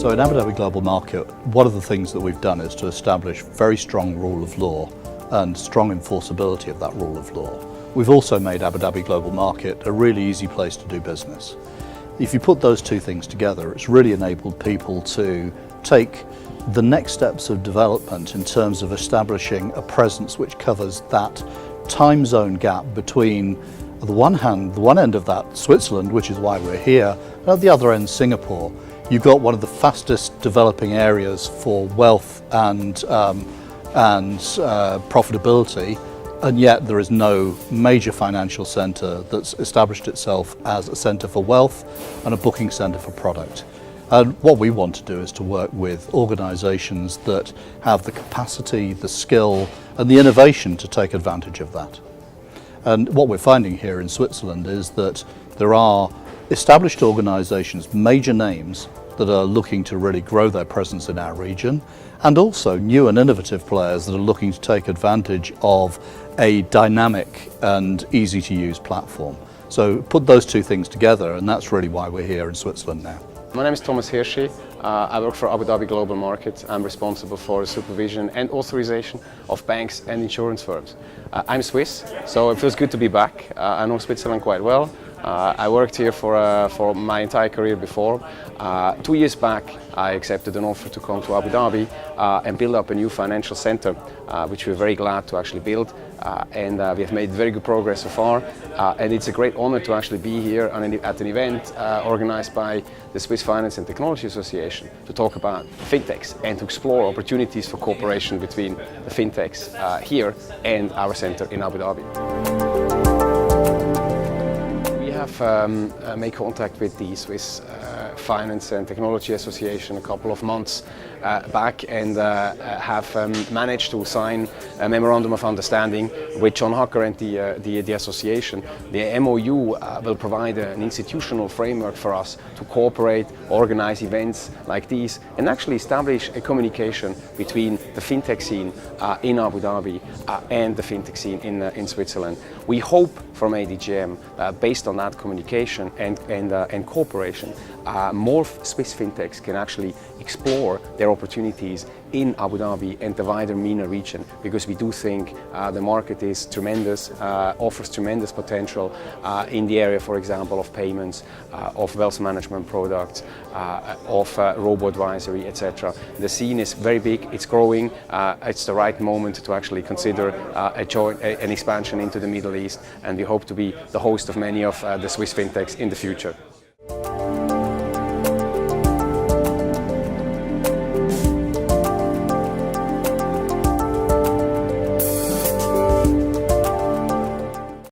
So in Abu Dhabi Global Market, one of the things that we've done is to establish very strong rule of law and strong enforceability of that rule of law. We've also made Abu Dhabi Global Market a really easy place to do business. If you put those two things together, it's really enabled people to take the next steps of development in terms of establishing a presence which covers that time zone gap between, on the one hand, the one end of that, Switzerland, which is why we're here, and at the other end, Singapore. You've got one of the fastest developing areas for wealth and profitability, and yet there is no major financial centre that's established itself as a centre for wealth and a booking centre for product. And what we want to do is to work with organisations that have the capacity, the skill and the innovation to take advantage of that. And what we're finding here in Switzerland is that there are established organisations, major names, that are looking to really grow their presence in our region, and also new and innovative players that are looking to take advantage of a dynamic and easy to use platform. So put those two things together, and that's really why we're here in Switzerland now. My name is Hirschi. I work for Abu Dhabi Global Market. I'm responsible for the supervision and authorization of banks and insurance firms. I'm Swiss, so it feels good to be back. I know Switzerland quite well. I worked here for my entire career before. 2 years back, I accepted an offer to come to Abu Dhabi and build up a new financial center, which we're very glad to actually build. And we have made very good progress so far. And it's a great honor to actually be here at an event organized by the Swiss Finance and Technology Association to talk about fintechs and to explore opportunities for cooperation between the fintechs here and our center in Abu Dhabi. We have made contact with the Swiss Finance and Technology Association a couple of months back and have managed to sign a memorandum of understanding with John Hacker and the association. The MOU will provide an institutional framework for us to cooperate, organize events like these, and actually establish a communication between the fintech scene in Abu Dhabi and the fintech scene in Switzerland. We hope from ADGM, based on that communication and cooperation, more Swiss fintechs can actually explore their opportunities in Abu Dhabi and the wider MENA region, because we do think the market is tremendous, offers tremendous potential in the area, for example, of payments, of wealth management products, of robo-advisory, etc. The scene is very big, it's growing, it's the right moment to actually consider an expansion into the Middle East, and we hope to be the host of many of the Swiss fintechs in the future.